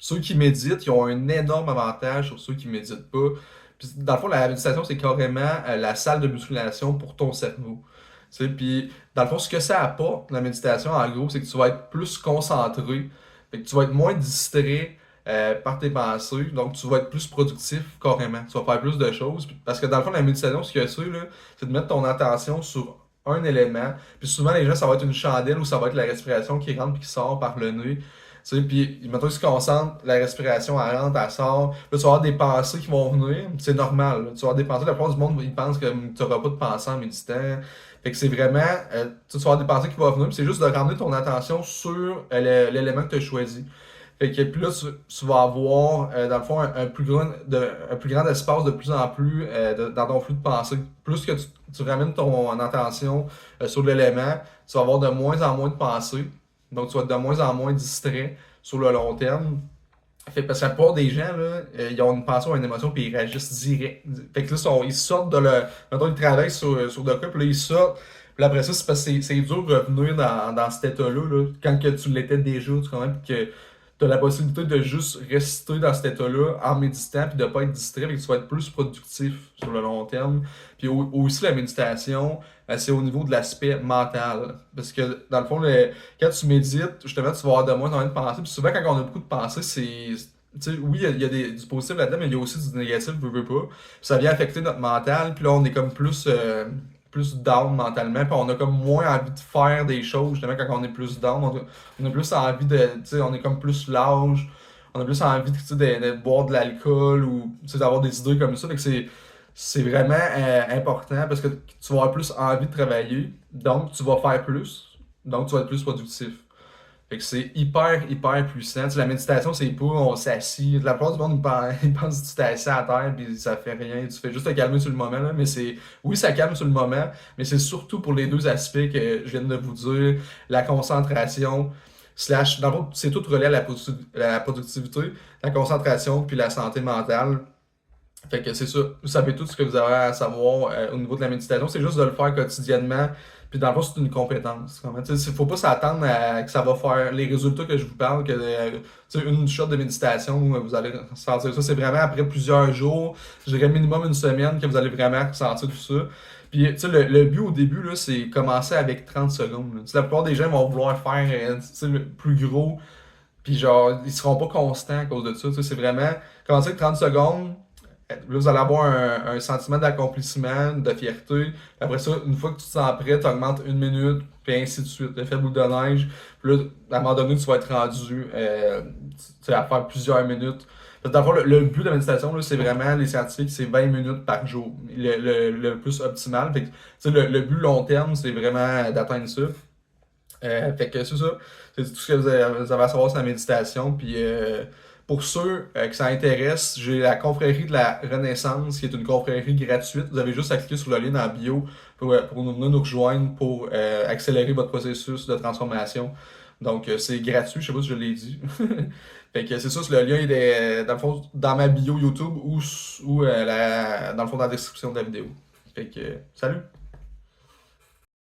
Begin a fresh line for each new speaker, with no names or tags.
ceux qui méditent, ils ont un énorme avantage sur ceux qui méditent pas. Puis, dans le fond, la méditation, c'est carrément la salle de musculation pour ton cerveau. Tu sais, puis, dans le fond, ce que ça apporte, la méditation, en gros, c'est que tu vas être plus concentré. Fait que tu vas être moins distrait par tes pensées. Donc, tu vas être plus productif, carrément. Tu vas faire plus de choses. Parce que, dans le fond, la méditation, ce que c'est, là, c'est de mettre ton attention sur un élément. Puis souvent, les gens, ça va être une chandelle ou ça va être la respiration qui rentre puis qui sort par le nez. Tu sais, puis mettons qu'ils se concentrent, la respiration elle rentre, elle sort. Là, tu vas avoir des pensées qui vont venir. C'est normal. Là. Tu vas avoir des pensées. La plupart du monde, ils pensent que tu n'auras pas de pensée en méditant. Fait que c'est vraiment. Tu vas avoir des pensées qui vont venir. Puis c'est juste de ramener ton attention sur l'élément que tu as choisi. Fait que puis là, tu vas avoir, dans le fond, un plus grand espace de plus en plus dans ton flux de pensée. Plus que tu ramènes ton attention sur l'élément, tu vas avoir de moins en moins de pensées. Donc, tu vas être de moins en moins distrait sur le long terme. Fait, parce que la plupart des gens, là, ils ont une pensée ou une émotion, puis ils réagissent direct. Fait que là, ils sortent de le. Mettons, ils travaillent sur de quoi, puis là, ils sortent. Puis après ça, c'est parce que c'est dur de revenir dans cet état-là, là, quand que tu l'étais déjà, tu comprends, puis que tu as la possibilité de juste rester dans cet état-là en méditant, puis de pas être distrait, puis que tu vas être plus productif sur le long terme. Puis aussi, la méditation, c'est au niveau de l'aspect mental. Parce que, dans le fond, quand tu médites, justement, tu vas avoir de moins en moins de pensées. Puis souvent, quand on a beaucoup de pensées, c'est. Tu sais, oui, il y a du positif là-dedans, mais il y a aussi du négatif, veux pas. Puis ça vient affecter notre mental, puis là, on est comme plus down mentalement, puis on a comme moins envie de faire des choses, justement, quand on est plus down. On a plus envie de. Tu sais, on est comme plus large, on a plus envie de boire de l'alcool ou tu sais, d'avoir des idées comme ça. Fait que c'est vraiment important parce que tu vas avoir plus envie de travailler, donc tu vas faire plus, donc tu vas être plus productif. Fait que c'est hyper, hyper puissant. Tu sais, la méditation, c'est pas on s'assit. La plupart du monde, ils pensent que tu t'es assis à terre puis ça fait rien. Tu fais juste te calmer sur le moment. Là, mais c'est. Oui, ça calme sur le moment, mais c'est surtout pour les deux aspects que je viens de vous dire. La concentration, slash. Dans le fond, c'est tout relié à la productivité, la concentration puis la santé mentale. Fait que c'est ça. Vous savez tout ce que vous avez à savoir au niveau de la méditation. C'est juste de le faire quotidiennement. Puis dans le fond, c'est une compétence. Il ne faut pas s'attendre à que ça va faire les résultats que je vous parle, que une shot de méditation, vous allez sentir ça. C'est vraiment après plusieurs jours, je dirais minimum une semaine, que vous allez vraiment sentir tout ça. Puis le but au début, là, c'est commencer avec 30 secondes. Là. La plupart des gens vont vouloir faire le plus gros. Puis genre, ils seront pas constants à cause de ça. C'est vraiment commencer avec 30 secondes. Là, vous allez avoir un sentiment d'accomplissement, de fierté. Après ça, une fois que tu te sens prêt, tu augmentes une minute, puis ainsi de suite. L'effet boule de neige. Puis là, à un moment donné, tu vas être rendu à faire plusieurs minutes. Dans le fond, le but de la méditation, là, c'est vraiment, les scientifiques, c'est 20 minutes par jour. Le plus optimal. Fait que, le but long terme, c'est vraiment d'atteindre ça. Fait que c'est ça. C'est tout ce que vous avez à savoir sur la méditation. Puis pour ceux que ça intéresse, j'ai la confrérie de la Renaissance, qui est une confrérie gratuite. Vous avez juste à cliquer sur le lien dans la bio pour venir nous rejoindre pour accélérer votre processus de transformation. Donc c'est gratuit, je sais pas si je l'ai dit. Fait que c'est ça, le lien il est dans le fond dans ma bio YouTube ou dans le fond dans la description de la vidéo. Fait que salut!